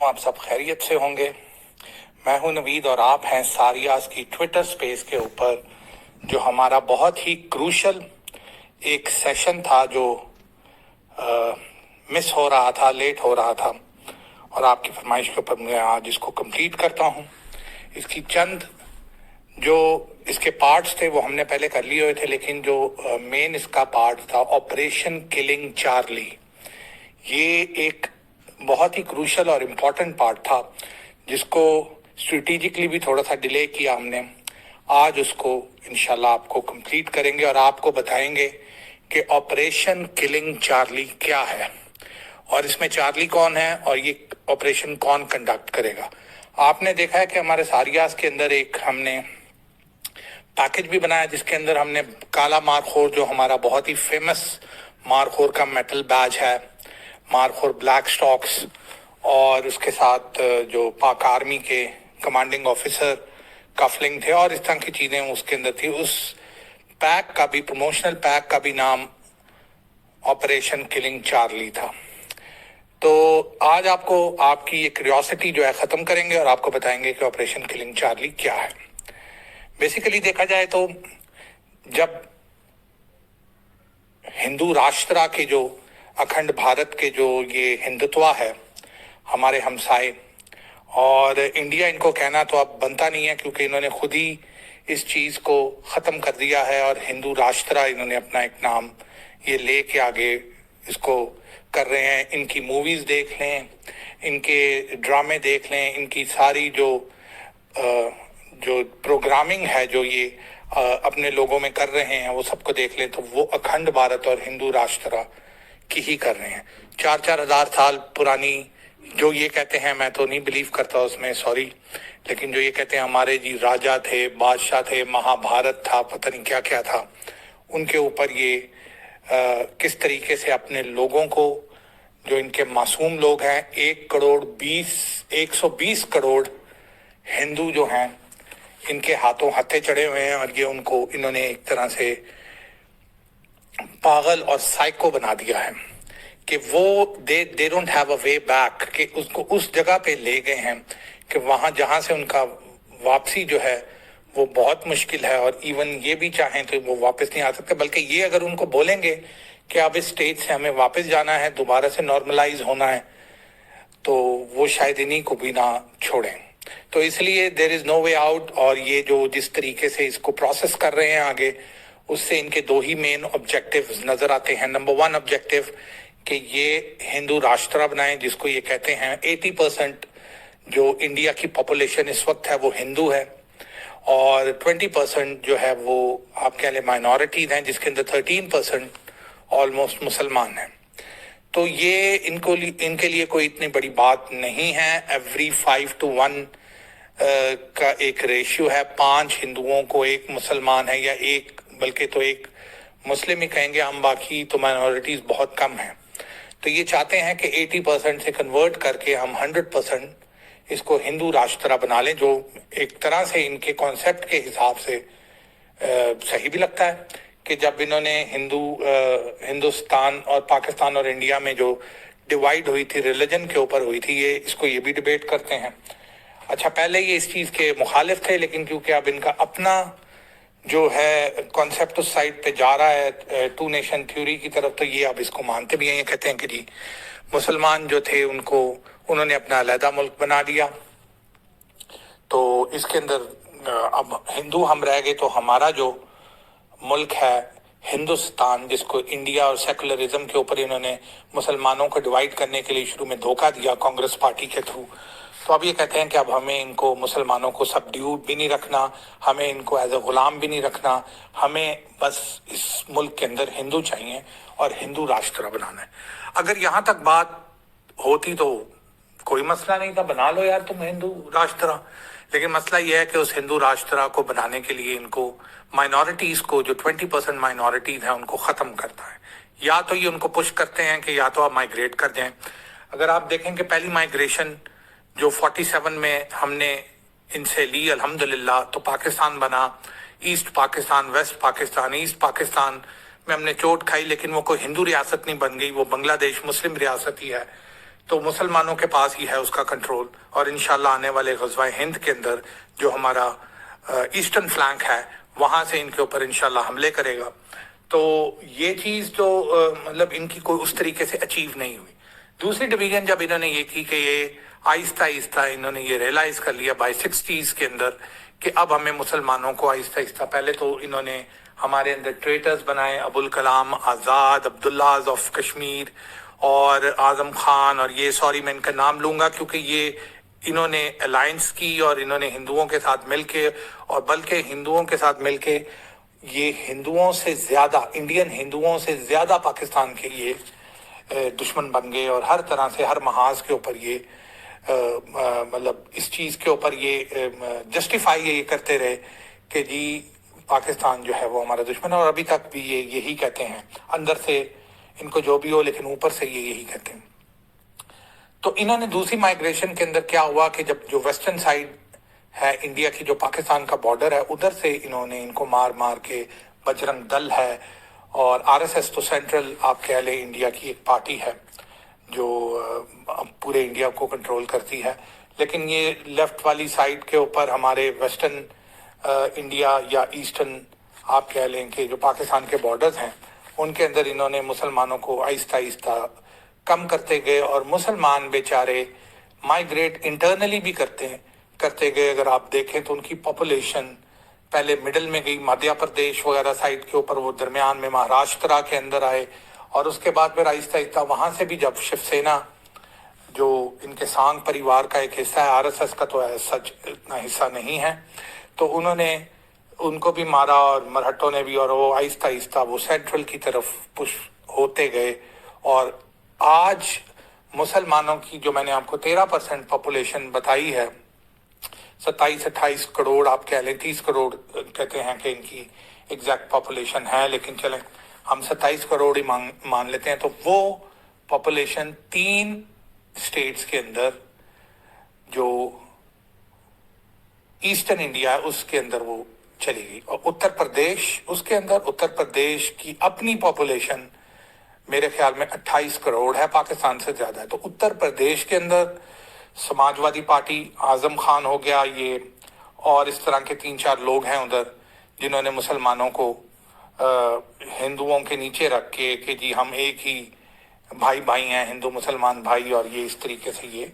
आप सब खैरियत से होंगे। मैं हूं नवीद और आप हैं सारियाज की ट्विटर स्पेस के ऊपर, जो हमारा बहुत ही क्रूशल एक सेशन था जो मिस हो रहा था, लेट हो रहा था, और आपकी फरमाइश के ऊपर मैं आज इसको कंप्लीट करता हूं। इसकी चंद जो इसके पार्ट्स थे वो हमने पहले कर लिए हुए थे, लेकिन जो मेन इसका पार्ट था ऑपरेशन किलिंग चार्ली, ये एक बहुत ही क्रूशल और इम्पोर्टेंट पार्ट था जिसको स्ट्रेटेजिकली भी थोड़ा सा डिले किया हमने। आज उसको इंशाल्लाह आपको कंप्लीट करेंगे और आपको बताएंगे कि ऑपरेशन किलिंग चार्ली क्या है और इसमें चार्ली कौन है और ये ऑपरेशन कौन कंडक्ट करेगा। आपने देखा है कि हमारे सारियाज के अंदर एक हमने पैकेज भी बनाया जिसके अंदर हमने काला मारखोर, जो हमारा बहुत ही फेमस मारखोर का मेटल बैज है, मारखोर ब्लैक स्टॉक्स, और उसके साथ जो पाक आर्मी के कमांडिंग ऑफिसर कफलिंग थे और इस तरह की चीजें उसके अंदर थी। उस पैक का भी, प्रमोशनल पैक का भी नाम ऑपरेशन किलिंग चार्ली था। तो आज आपको आपकी ये क्यूरियोसिटी जो है खत्म करेंगे और आपको बताएंगे कि ऑपरेशन किलिंग चार्ली क्या है। बेसिकली देखा जाए तो जब हिंदू राष्ट्र के जो अखंड भारत के जो ये हिंदुत्व है, हमारे हमसाए, और इंडिया इनको कहना तो अब बनता नहीं है क्योंकि इन्होंने खुद ही इस चीज को खत्म कर दिया है और हिंदू राष्ट्र इन्होंने अपना एक नाम ये लेके आगे इसको कर रहे हैं। इनकी मूवीज देख लें, इनके ड्रामे देख लें, इनकी सारी जो प्रोग्रामिंग है जो ये अपने लोगों में कर रहे हैं वो सबको देख लें तो वो अखंड भारत और हिंदू राष्ट्र की ही कर रहे हैं। 4-4 हजार साल पुरानी जो ये कहते हैं, मैं तो नहीं बिलीव करता उसमें, सॉरी, लेकिन जो ये कहते हैं हमारे जी राजा थे, बादशाह थे, महाभारत था, पता नहीं क्या क्या था, उनके ऊपर ये किस तरीके से अपने लोगों को, जो इनके मासूम लोग हैं, 120 करोड़ हिंदू जो हैं, इनके हाथों हत्थे चढ़े हुए हैं और ये उनको इन्होंने एक तरह से पागल और साइको बना दिया है कि वो they don't have a way back, कि उसको उस जगह पे ले गए हैं कि वहां जहां से उनका वापसी जो है वो बहुत मुश्किल है, और इवन ये भी चाहें तो वो वापस नहीं आ सकते। बल्कि ये अगर उनको बोलेंगे कि अब इस स्टेज से हमें वापस जाना है, दोबारा से नॉर्मलाइज होना है, तो वो शायद इन्हीं को भी ना छोड़ें। तो इसलिए there is no way out, और ये जो जिस तरीके से इसको प्रोसेस कर रहे हैं आगे, उससे इनके दो ही मेन ऑब्जेक्टिव्स नजर आते हैं। नंबर 1 ऑब्जेक्टिव कि ये हिंदू राष्ट्र बनाएं, जिसको ये कहते हैं 80% जो इंडिया की पॉपुलेशन इस वक्त है वो हिंदू है, और 20% जो है वो आप कह लें माइनॉरिटीज हैं, जिसके अंदर 13% ऑलमोस्ट मुसलमान हैं। तो ये इनके लिए कोई इतनी बड़ी बात नहीं है। एवरी 5 to 1 का एक रेशियो है, 5 हिंदुओं को 1 मुसलमान है, या एक, बल्कि तो 1 मुस्लिम ही कहेंगे हम, बाकी तो माइनॉरिटीज बहुत कम हैं। तो ये चाहते हैं कि 80% से कन्वर्ट करके हम 100% इसको हिंदू राष्ट्र बना लें, जो एक तरह से इनके कॉन्सेप्ट के हिसाब से सही भी लगता है कि जब इन्होंने हिंदुस्तान और पाकिस्तान और इंडिया में जो डिवाइड हुई थी, रिलीजन के ऊपर हुई थी, इसको ये भी डिबेट करते हैं। अच्छा, पहले ये इस चीज के मुखालिफ थे, लेकिन क्योंकि अब इनका अपना जो है कॉन्सेप्ट उस साइड पे जा रहा है, 2 नेशन थ्योरी की तरफ, तो ये अब इसको मानते भी हैं। ये कहते हैं कि जी मुसलमान जो थे उन्होंने अपना अलहदा मुल्क बना दिया, तो इसके अंदर अब हिंदू हम रह गए, तो हमारा जो मुल्क है हिंदुस्तान, जिसको इंडिया और सेकुलरिज्म के ऊपर इन्होंने मुसलमानों को डिवाइड करने के लिए शुरू में धोखा दिया कांग्रेस पार्टी के थ्रू, तो अब ये कहते हैं कि अब हमें इनको मुसलमानों को सबड्यूड भी नहीं रखना, हमें इनको एज ए गुलाम भी नहीं रखना, हमें बस इस मुल्क के अंदर हिंदू चाहिए और हिंदू राष्ट्र बनाना है। अगर यहाँ तक बात होती तो कोई मसला नहीं था, बना लो यार तुम हिंदू राष्ट्र। लेकिन मसला यह है कि उस हिंदू राष्ट्र को बनाने के लिए इनको माइनॉरिटीज को, जो 20% माइनॉरिटीज है, उनको खत्म करता है। या तो ये उनको पुश करते हैं कि या तो आप माइग्रेट कर दें। अगर आप देखें कि पहली माइग्रेशन जो 47 में हमने इनसे ली अल्हम्दुलिल्लाह, तो पाकिस्तान बना, east Pakistan, west Pakistan. East Pakistan में हमने चोट खाई, लेकिन वो कोई हिंदू रियासत नहीं बन गई, वो बांग्लादेश मुस्लिम रियासत ही है, تو مسلمانوں کے پاس ہی ہے اس کا کنٹرول، اور انشاءاللہ آنے والے غزوہ ہند کے اندر جو ہمارا ایسٹرن فلانک ہے وہاں سے ان کے اوپر انشاءاللہ حملے کرے گا۔ تو یہ چیز تو مطلب ان کی کوئی اس طریقے سے اچیو نہیں ہوئی۔ دوسری ڈویژن جب انہوں نے یہ کی کہ یہ آہستہ آہستہ انہوں نے یہ ریئلائز کر لیا بائی 60s کے اندر کہ اب ہمیں مسلمانوں کو آہستہ آہستہ، پہلے تو انہوں نے ہمارے اندر ٹریٹرز بنائے، ابوالکلام آزاد، عبداللہ آف کشمیر اور اعظم خان، اور یہ سوری میں ان کا نام لوں گا کیونکہ یہ انہوں نے الائنس کی اور انہوں نے ہندوؤں کے ساتھ مل کے، اور بلکہ ہندوؤں کے ساتھ مل کے یہ ہندوؤں سے زیادہ، انڈین ہندوؤں سے زیادہ پاکستان کے یہ دشمن بن گئے، اور ہر طرح سے ہر محاذ کے اوپر یہ مطلب اس چیز کے اوپر یہ جسٹیفائی یہ کرتے رہے کہ جی پاکستان جو ہے وہ ہمارا دشمن ہے، اور ابھی تک بھی یہ یہی کہتے ہیں، اندر سے ان کو جو بھی ہو لیکن اوپر سے یہ یہی کہتے ہیں۔ تو انہوں نے دوسری مائیگریشن کے اندر کیا ہوا کہ جب جو ویسٹرن سائڈ ہے انڈیا کی، جو پاکستان کا بارڈر ہے، ادھر سے انہوں نے ان کو مار مار کے، بجرنگ دل ہے اور RSS تو سینٹرل آپ کہہ لیں انڈیا کی ایک پارٹی ہے جو پورے انڈیا کو کنٹرول کرتی ہے، لیکن یہ لیفٹ والی سائڈ کے اوپر ہمارے ویسٹرن انڈیا یا ایسٹرن آپ کہہ لیں کہ جو پاکستان کے بارڈرز ہیں ان کے اندر انہوں نے مسلمانوں کو آہستہ آہستہ کم کرتے گئے، اور مسلمان بیچارے مائیگریٹ انٹرنلی بھی کرتے گئے۔ اگر آپ دیکھیں تو ان کی پاپولیشن پہلے مڈل میں گئی، مدھیہ پردیش وغیرہ سائڈ کے اوپر، وہ درمیان میں مہاراشٹرا کے اندر آئے، اور اس کے بعد پھر آہستہ آہستہ وہاں سے بھی جب شیو سینا جو ان کے سانگ پریوار کا ایک حصہ ہے، RSS کا تو سچ اتنا حصہ نہیں ہے، تو انہوں نے ان کو بھی مارا اور مرہٹوں نے بھی، اور وہ آہستہ آہستہ وہ سینٹرل کی طرف پش ہوتے گئے، اور آج مسلمانوں کی جو میں نے آپ کو 13% پاپولیشن بتائی ہے، 27-28 کروڑ آپ کہہ لیں، 30 کروڑ کہتے ہیں کہ ان کی ایگزیکٹ پاپولیشن ہے، لیکن چلیں ہم 27 کروڑ ہی مان لیتے ہیں، تو وہ پاپولیشن 3 اسٹیٹس کے اندر جو ایسٹرن انڈیا ہے اس کے اندر وہ چلی گئی، اور اتر پردیش کی اپنی پاپولیشن میرے خیال میں 28 کروڑ ہے، پاکستان سے زیادہ ہے۔ تو اتر پردیش کے اندر سماج وادی پارٹی، اعظم خان ہو گیا یہ، اور اس طرح کے 3-4 لوگ ہیں ادھر جنہوں نے مسلمانوں کو ہندوؤں کے نیچے رکھ کے کہ جی ہم ایک ہی بھائی ہیں، ہندو مسلمان بھائی، اور یہ اس طریقے سے یہ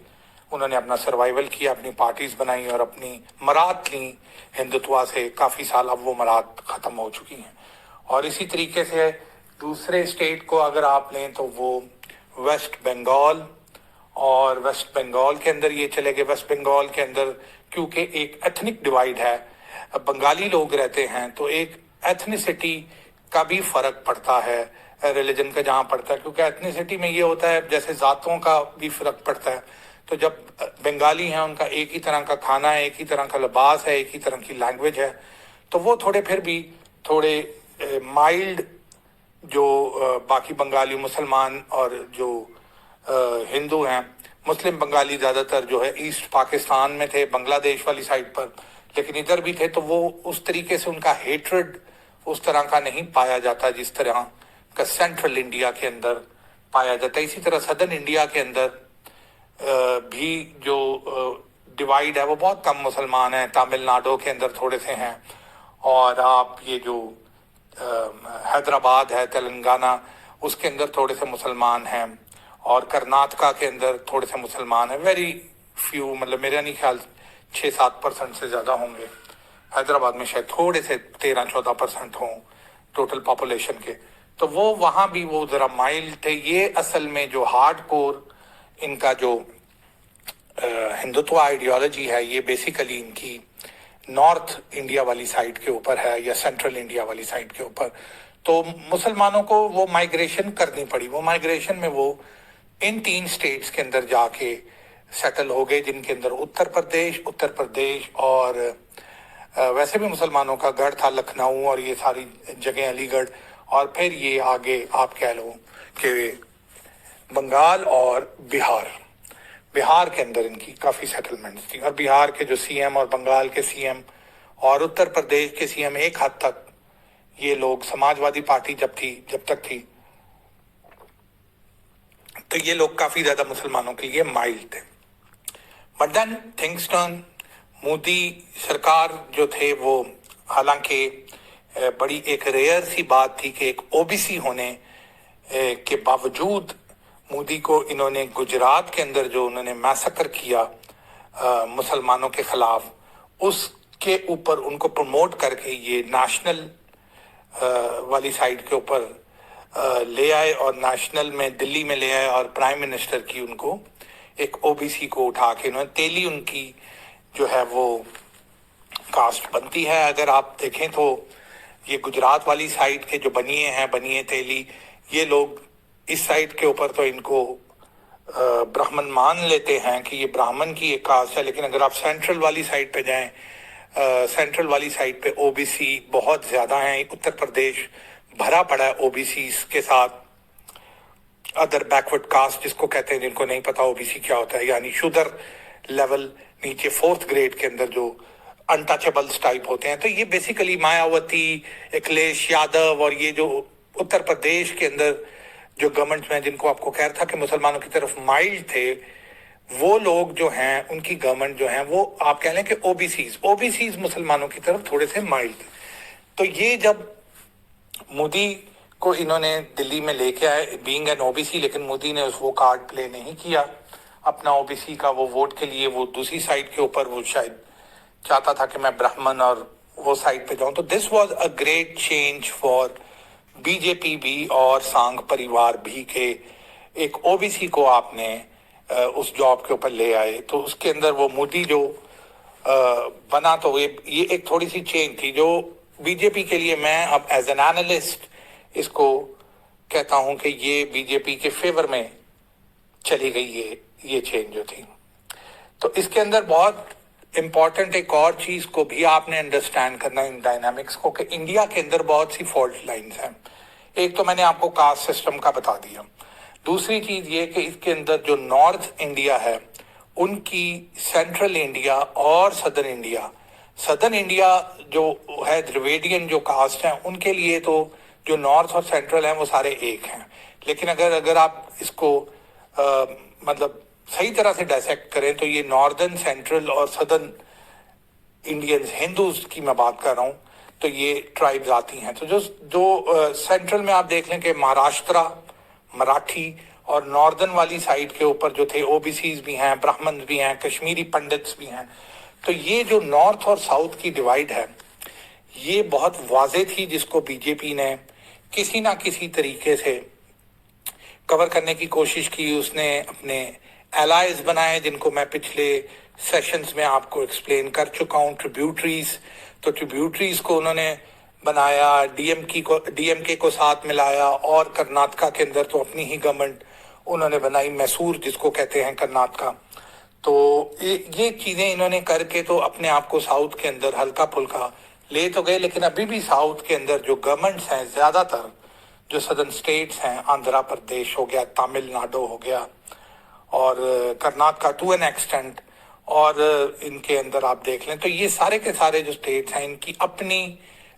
انہوں نے اپنا سروائیول کیا، اپنی پارٹیز بنائی اور اپنی مراد لیں ہندوتوا سے۔ کافی سال اب وہ مراد ختم ہو چکی ہیں، اور اسی طریقے سے دوسرے اسٹیٹ کو اگر آپ لیں تو وہ ویسٹ بنگال، اور ویسٹ بنگال کے اندر یہ چلے گئے۔ ویسٹ بنگال کے اندر کیونکہ ایک ایتھنک ڈیوائیڈ ہے، بنگالی لوگ رہتے ہیں، تو ایک ایتھنیسٹی کا بھی فرق پڑتا ہے، ریلیجن کا جہاں پڑتا ہے، کیونکہ ایتھنیسٹی میں یہ ہوتا ہے جیسے ذاتوں کا بھی فرق پڑتا ہے۔ تو جب بنگالی ہیں ان کا ایک ہی طرح کا کھانا ہے، ایک ہی طرح کا لباس ہے، ایک ہی طرح کی لینگویج ہے، تو وہ تھوڑے مائلڈ جو باقی بنگالی مسلمان اور جو ہندو ہیں، مسلم بنگالی زیادہ تر جو ہے ایسٹ پاکستان میں تھے، بنگلہ دیش والی سائڈ پر، لیکن ادھر بھی تھے، تو وہ اس طریقے سے ان کا ہیٹرڈ اس طرح کا نہیں پایا جاتا جس طرح کا سینٹرل انڈیا کے اندر پایا جاتا ہے۔ اسی طرح سدرن انڈیا کے اندر بھی جو ڈیوائیڈ ہے وہ بہت کم مسلمان ہیں، تامل ناڈو کے اندر تھوڑے سے ہیں، اور آپ یہ جو حیدرآباد ہے تلنگانہ اس کے اندر تھوڑے سے مسلمان ہیں، اور کرناٹکا کے اندر تھوڑے سے مسلمان ہیں، ویری فیو، مطلب میرا نہیں خیال 6-7% سے زیادہ ہوں گے، حیدرآباد میں شاید تھوڑے سے 13-14% ہوں ٹوٹل پاپولیشن کے، تو وہ وہاں بھی وہ ذرا مائلڈ تھے۔ یہ اصل میں جو ہارڈ کور ان کا جو ہندوتوا آئیڈیالوجی ہے یہ بیسیکلی ان کی نارتھ انڈیا والی سائڈ کے اوپر ہے یا سینٹرل انڈیا والی سائڈ کے اوپر۔ تو مسلمانوں کو وہ مائیگریشن کرنی پڑی، وہ مائیگریشن میں وہ ان 3 اسٹیٹس کے اندر جا کے سیٹل ہو گئے، جن کے اندر اتر پردیش اور ویسے بھی مسلمانوں کا گڑھ تھا لکھنؤ اور یہ ساری جگہیں، علی گڑھ، اور پھر یہ آگے آپ کہہ لو کہ بنگال اور بہار کے اندر ان کی کافی سیٹلمنٹس تھیں، اور بہار کے جو CM اور بنگال کے CM اور اتر پردیش کے CM ایک حد تک یہ لوگ سماج وادی پارٹی جب تک تھی तो ये लोग काफी ज्यादा मुसलमानों के लिए माइल्ड थे. But then things turn. Modi सरकार जो थे वो, हालांकि बड़ी एक रेयर सी बात थी कि एक ओबीसी होने के बावजूद मोदी को इन्होंने गुजरात के अंदर जो उन्होंने मैसेकर किया मुसलमानों के खिलाफ, उसके ऊपर उनको प्रमोट करके ये नेशनल वाली साइड के ऊपर ले आए और नेशनल में दिल्ली में ले आए और प्राइम मिनिस्टर की उनको एक ओबीसी को उठा के उन्होंने तेली उनकी जो है वो कास्ट बनती है. अगर आप देखें तो ये गुजरात वाली साइड के जो बनिए तेली, ये लोग इस साइड के ऊपर तो इनको ब्राह्मण मान लेते हैं कि ये ब्राह्मण की एक कास्ट है, लेकिन अगर आप सेंट्रल वाली साइड पे जाएं, सेंट्रल वाली साइड पे ओबीसी बहुत ज्यादा हैं. उत्तर प्रदेश भरा पड़ा है ओबीसी के साथ. अदर बैकवर्ड कास्ट जिसको कहते हैं, जिनको नहीं पता ओबीसी क्या होता है, यानी शूदर लेवल नीचे 4th ग्रेड के अंदर जो अनटचेबल्स टाइप होते हैं. तो ये बेसिकली मायावती, अखिलेश यादव और ये जो उत्तर प्रदेश के अंदर जो गवर्नमेंट में, जिनको आपको कह रहा था कि मुसलमानों की तरफ माइल्ड थे, वो लोग जो हैं उनकी गवर्नमेंट जो है वो आप कह लें कि ओबीसीज मुसलमानों की तरफ थोड़े से माइल्ड थे. तो ये जब मोदी को इन्होंने दिल्ली में लेके आए बीइंग एन ओबीसी, लेकिन मोदी ने वो कार्ड प्ले नहीं किया अपना ओबीसी का वो वोट के लिए. वो दूसरी साइड के ऊपर वो शायद चाहता था कि मैं ब्राह्मण और वो साइड पे जाऊं. तो this was a great change for BJP भी और सांघ परिवार भी के एक ओबीसी को आपने उस जॉब के ऊपर ले आए. तो उसके अंदर वो मोदी जो बना, तो ये एक थोड़ी सी चेंज थी जो बीजेपी के लिए, मैं अब एज एन एनालिस्ट इसको कहता हूं कि ये बीजेपी के फेवर में चली गई ये चेंज जो थी. तो इसके अंदर बहुत इंपॉर्टेंट एक और चीज को भी आपने अंडरस्टैंड करना इन डायनामिक्स को, कि इंडिया के अंदर बहुत सी फॉल्ट लाइंस हैं. एक तो मैंने आपको कास्ट सिस्टम का बता दिया. दूसरी चीज ये कि इसके अंदर जो नॉर्थ इंडिया है उनकी सेंट्रल इंडिया और सदर्न इंडिया जो है द्रविडियन जो कास्ट है, उनके लिए तो जो नॉर्थ और सेंट्रल है वो सारे एक हैं. लेकिन अगर आप इसको मतलब सही तरह से डायसेक्ट करें तो ये नॉर्दर्न, सेंट्रल और सदर्न इंडियंस, हिंदूज की मैं बात कर रहा हूँ, तो ये ट्राइब्स आती हैं. तो जो सेंट्रल में आप देख लें कि महाराष्ट्र, मराठी और नॉर्दर्न वाली साइड के ऊपर जो थे ओबीसीज भी हैं, ब्राह्मण भी हैं, कश्मीरी पंडित्स भी हैं. तो ये जो नॉर्थ और साउथ की डिवाइड है ये बहुत वाजे थी, जिसको बीजेपी ने किसी ना किसी तरीके से कवर करने की कोशिश की. उसने अपने एलाइज बनाए जिनको मैं पिछले सेशंस में आपको एक्सप्लेन कर चुका हूँ. ट्रिब्यूटरीज, तो ट्रिब्यूटरीज को उन्होंने बनाया, डीएमके को साथ मिलाया, और कर्नाटका के अंदर तो अपनी ही गवर्नमेंट उन्होंने बनाई, मैसूर जिसको कहते हैं कर्नाटका. तो ये चीजें इन्होंने करके तो अपने आप को साउथ के अंदर हल्का फुल्का ले तो गए. लेकिन अभी भी साउथ के अंदर जो गवर्नमेंट्स हैं, ज्यादातर जो सदर्न स्टेट्स हैं, आंध्र प्रदेश हो गया, तमिलनाडु हो गया और कर्नाटका टू एन एक्सटेंट, और इनके अंदर आप देख लें तो ये सारे के सारे जो स्टेट्स हैं इनकी अपनी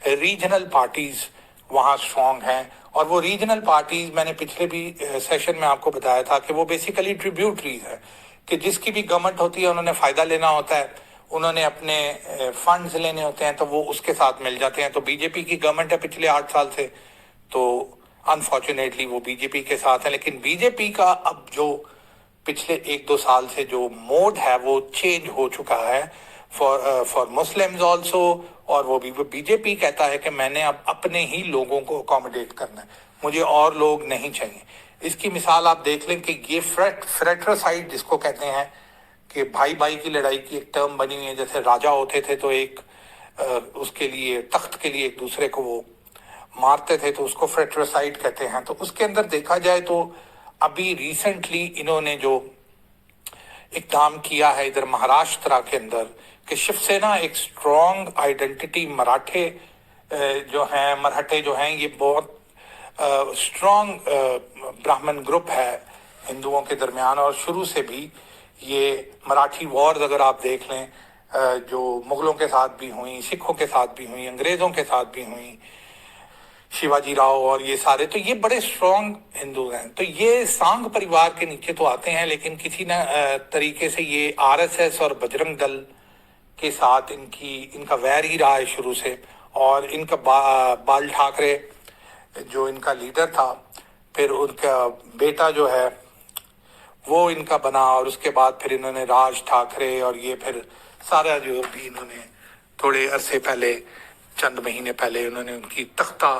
रीजनल पार्टीज वहाँ स्ट्रांग हैं. और वो रीजनल पार्टीज मैंने पिछले भी सेशन में आपको बताया था कि वो बेसिकली ट्रिब्यूटरीज है, कि जिसकी भी गवर्नमेंट होती है उन्होंने फायदा लेना होता है, उन्होंने अपने फंड्स लेने होते हैं, तो वो उसके साथ मिल जाते हैं. तो बीजेपी की गवर्नमेंट है पिछले 8 साल से, तो अनफॉर्चुनेटली वो बीजेपी के साथ है. लेकिन बीजेपी का अब जो पिछले 1-2 साल से जो मोड है वो चेंज हो चुका है फॉर मुस्लिम्स ऑल्सो. और वो भी बीजेपी कहता है कि मैंने अब अपने ही लोगों को अकोमोडेट करना है, मुझे और लोग नहीं चाहिए. इसकी मिसाल आप देख लें कि ये फ्रेट्रासाइड जिसको कहते हैं, कि भाई भाई की लड़ाई की एक टर्म बनी हुई है. जैसे राजा होते थे तो एक उसके लिए, तख्त के लिए एक दूसरे को वो मारते थे, तो उसको फ्रेट्रासाइड कहते हैं. तो उसके अंदर देखा जाए तो अभी रिसेंटली इन्होंने जो इकदाम किया है इधर महाराष्ट्र के अंदर, कि शिवसेना एक स्ट्रॉन्ग आइडेंटिटी, मराठे जो हैं ये बहुत स्ट्रॉन्ग ब्राह्मण ग्रुप है हिंदुओं के दरमियान. और शुरू से भी ये मराठी वॉर्स अगर आप देख लें, जो मुगलों के साथ भी हुई, सिखों के साथ भी हुई, अंग्रेजों के साथ भी हुई, शिवाजी राव और ये सारे, तो ये बड़े स्ट्रॉन्ग हिंदू हैं। तो ये सांघ परिवार के नीचे तो आते हैं, लेकिन किसी न तरीके से ये आरएसएस और बजरंग दल के साथ इनका वैर ही रहा है शुरू से। और इनका बाल ठाकरे जो इनका लीडर था, फिर उनका बेटा जो है वो इनका बना, और उसके बाद फिर इन्होंने राज ठाकरे और ये फिर सारा जो भी इन्होंने थोड़े अरसे पहले, चंद महीने पहले उन्होंने उनकी तख्ता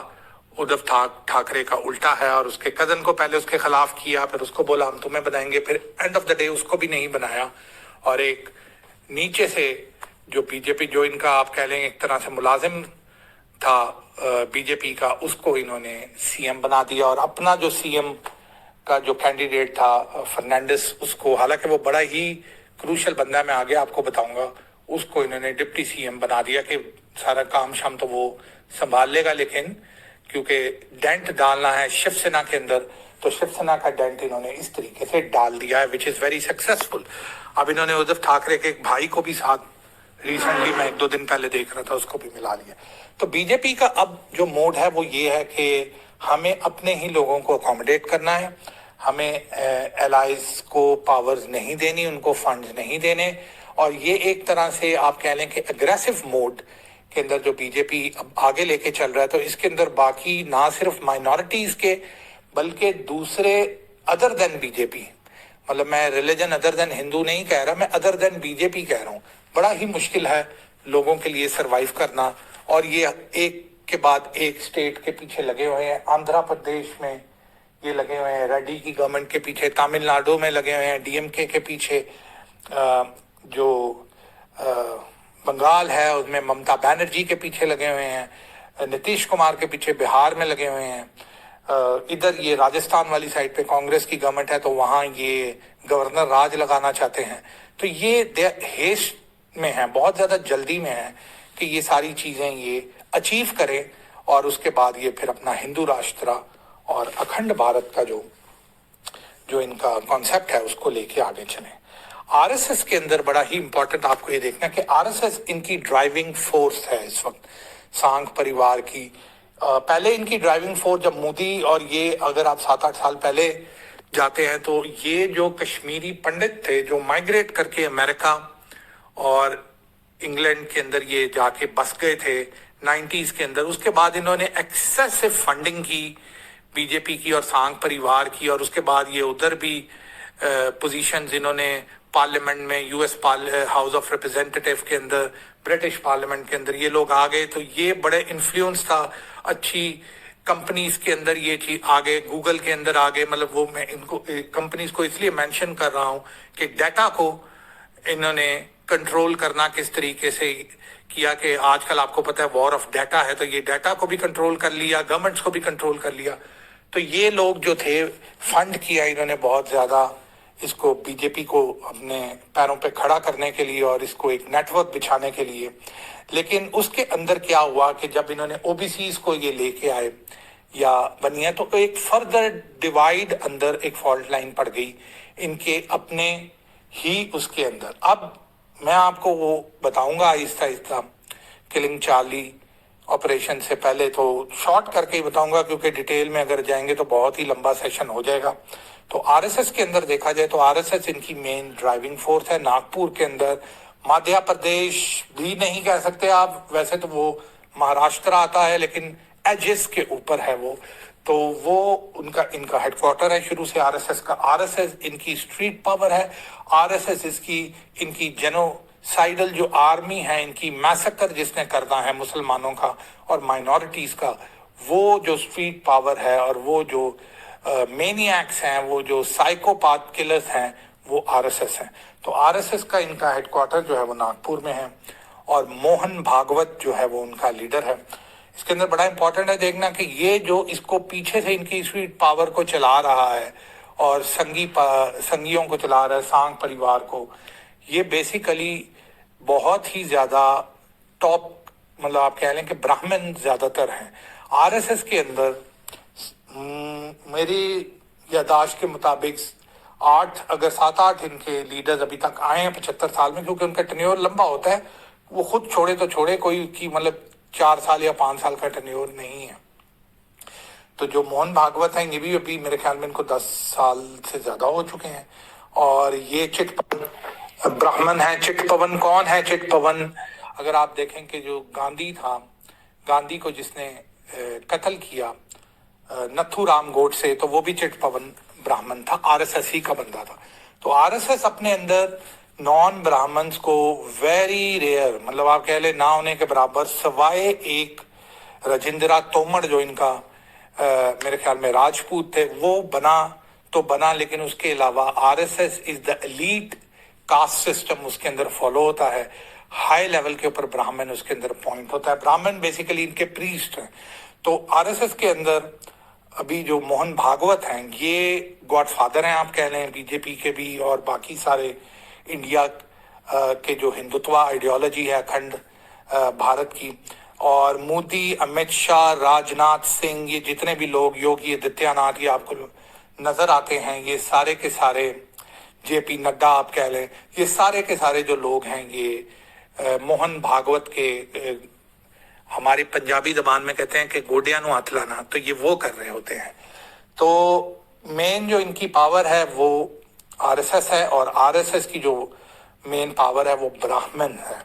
उद्धव ठाकरे का उल्टा है, और उसके कजन को पहले उसके खिलाफ किया, फिर उसको बोला हम तुम्हें बनाएंगे, फिर एंड ऑफ द डे उसको भी नहीं बनाया, और एक नीचे से जो बीजेपी, जो इनका आप कह लेंगे एक तरह से मुलाजिम था बीजेपी का, उसको इन्होंने सीएम बना दिया। और अपना जो सीएम का जो कैंडिडेट था फर्नांडिस, उसको, हालांकि वो बड़ा ही क्रूशल बंदा है, मैं आगे आपको बताऊंगा, उसको इन्होंने डिप्टी सीएम बना दिया कि सारा काम शाम तो वो संभाल लेगा, लेकिन क्योंकि डेंट डालना है शिवसेना के अंदर, तो शिवसेना का डेंट इन्होंने इस तरीके से डाल दिया है, विच इज वेरी सक्सेसफुल। अब इन्होंने उद्धव ठाकरे के एक भाई को भी साथ रिसेंटली, मैं 1-2 दिन पहले देख रहा था, उसको भी मिला लिया। तो बीजेपी का अब जो मोड है वो ये है कि हमें अपने ही लोगों को अकोमोडेट करना है, हमें एलाइज को पावर्स नहीं देनी, उनको फंड्स नहीं देने, और ये एक तरह से आप कह लें कि अग्रेसिव मोड के अंदर जो बीजेपी अब आगे लेके चल रहा है। तो इसके अंदर बाकी ना सिर्फ माइनॉरिटीज के, बल्कि दूसरे अदर देन बीजेपी, मतलब मैं रिलीजन अदर देन हिंदू नहीं कह रहा, मैं अदर देन बीजेपी कह रहा हूँ। बड़ा ही मुश्किल है लोगों के लिए सरवाइव करना, और ये एक के बाद एक स्टेट के पीछे लगे हुए हैं। आंध्र प्रदेश में ये लगे हुए हैं रेड्डी की गवर्नमेंट के पीछे, तमिलनाडु में लगे हुए हैं डीएमके के पीछे, जो बंगाल है उसमें ममता बनर्जी के पीछे लगे हुए हैं, नीतीश कुमार के पीछे बिहार में लगे हुए हैं, इधर ये राजस्थान वाली साइड पे कांग्रेस की गवर्नमेंट है, तो वहाँ ये गवर्नर राज लगाना चाहते हैं। तो ये हेस्ट में है, बहुत ज्यादा जल्दी में है कि ये सारी चीजें ये अचीव करें, और उसके बाद ये फिर अपना हिंदू राष्ट्र और अखंड भारत का जो इनका कॉन्सेप्ट है उसको लेके आगे चलें। आरएसएस के अंदर बड़ा ही इंपॉर्टेंट आपको ये देखना कि आरएसएस इनकी ड्राइविंग फोर्स है इस वक्त, सांघ परिवार की। पहले इनकी ड्राइविंग फोर्स, जब मोदी और ये, अगर आप 7-8 साल पहले जाते हैं, तो ये जो कश्मीरी पंडित थे जो माइग्रेट करके अमेरिका और इंग्लैंड के अंदर ये जाके बस गए थे 90s के अंदर, उसके बाद इन्होंने एक्सेसिव फंडिंग की बीजेपी की और सांघ परिवार की, और उसके बाद ये उधर भी पोजीशंस इन्होंने पार्लियामेंट में, यूएस हाउस ऑफ रिप्रेजेंटेटिव के अंदर, ब्रिटिश पार्लियामेंट के अंदर ये लोग आ गए। तो ये बड़े इन्फ्लुएंस था, अच्छी कंपनीज के अंदर ये चीज आ गए, गूगल के अंदर आ गए। मतलब वो मैं इनको कंपनीज को इसलिए मेंशन कर रहा हूँ कि डाटा को इन्होंने कंट्रोल करना किस तरीके से किया, कि आजकल आपको पता है वॉर ऑफ डाटा है, तो ये डाटा को भी कंट्रोल कर लिया, गवर्नमेंट्स को भी कंट्रोल कर लिया। तो ये लोग जो थे, फंड किया इन्होंने बहुत ज्यादा इसको, बीजेपी को अपने पैरों पे खड़ा करने के लिए और इसको एक नेटवर्क बिछाने के लिए। लेकिन उसके अंदर क्या हुआ कि जब इन्होंने ओबीसीज को ये लेके आए या बनी है, तो एक फर्दर डिवाइड अंदर एक फॉल्ट लाइन पड़ गई इनके अपने ही उसके अंदर। अब मैं आपको वो बताऊंगा Aahista Aahista, killing Charlie operation से पहले तो शॉर्ट करके ही बताऊंगा, क्योंकि डिटेल में अगर जाएंगे तो बहुत ही लंबा सेशन हो जाएगा। तो आरएसएस के अंदर देखा जाए तो आरएसएस इनकी मेन ड्राइविंग फोर्स है नागपुर के अंदर। मध्य प्रदेश भी नहीं कह सकते आप, वैसे तो वो महाराष्ट्र आता है, लेकिन एजेस के ऊपर है वो, तो वो इनका हेडक्वार्टर है शुरू से आरएसएस का। आरएसएस इनकी स्ट्रीट पावर है, आरएसएस इनकी जेनोसाइडल जो आर्मी है, इनकी मैसेकर जिसने करना है मुसलमानों का और माइनॉरिटीज का, वो जो स्ट्रीट पावर है और वो जो मेनियक्स हैं, वो जो साइकोपाथ किलर्स हैं, वो आरएसएस हैं। तो आरएसएस का इनका हेडक्वार्टर जो है वो नागपुर में है, और मोहन भागवत जो है वो उनका लीडर है। इसके अंदर बड़ा इंपॉर्टेंट है देखना कि ये जो इसको पीछे से इनकी स्वीट पावर को चला रहा है और संगियों को चला रहा है, सांघ परिवार को, ये बेसिकली बहुत ही ज्यादा टॉप, मतलब आप कह लें कि ब्राह्मण ज्यादातर हैं आरएसएस के अंदर। मेरी यादाश्त के मुताबिक 7-8 इनके लीडर्स अभी तक आए हैं 75 साल में, क्योंकि उनका टेन्योर लंबा होता है। वो खुद छोड़े तो छोड़े, कोई की मतलब 4 साल या 5 साल का टेन्योर नहीं है। تو جو موہن بھاگوت ہیں یہ بھی ابھی میرے خیال میں ان کو 10 سال سے زیادہ ہو چکے ہیں. اور یہ چت پون برہمن ہیں. چت پون کون ہے؟ چت پون اگر آپ دیکھیں کہ جو گاندھی تھا، گاندھی کو جس نے قتل کیا نتھو رام گوڈسے، تو وہ بھی چت پون براہمن تھا، آر ایس ایس ہی کا بندہ تھا. تو آر ایس ایس اپنے اندر نان براہمنس کو ویری ریئر، مطلب آپ کہہ لیں نہ ہونے کے برابر، سوائے ایک رجندرا تومر جو ان کا میرے خیال میں راجپوت تھے، وہ بنا لیکن اس کے علاوہ R S S is the elite caste system اس کے اندر فالو ہوتا ہے. ہائی لیول کے اوپر براہمن اس کے اندر پوائنٹ ہوتا ہے. براہمن بیسیکلی ان کے پریسٹ ہیں. تو آر ایس ایس کے اندر ابھی جو موہن بھاگوت ہیں یہ گاڈ فادر ہیں آپ کہہ لیں بی جے پی کے بھی، اور باقی سارے انڈیا کے جو ہندوتوا آئیڈیالوجی ہے اکھنڈ بھارت کی. اور مودی، امت شاہ، راجناتھ سنگھ، یہ جتنے بھی لوگ، یوگی آدتیہ ناتھ، یہ آپ کو نظر آتے ہیں، یہ سارے کے سارے، جے پی نڈا آپ کہہ لیں، یہ سارے کے سارے جو لوگ ہیں یہ موہن بھاگوت کے، ہماری پنجابی زبان میں کہتے ہیں کہ گوڈیاں نو ہاتھ لانا، تو یہ وہ کر رہے ہوتے ہیں. تو مین جو ان کی پاور ہے وہ آر ایس ایس ہے، اور آر ایس ایس کی جو مین پاور ہے وہ براہمن ہے.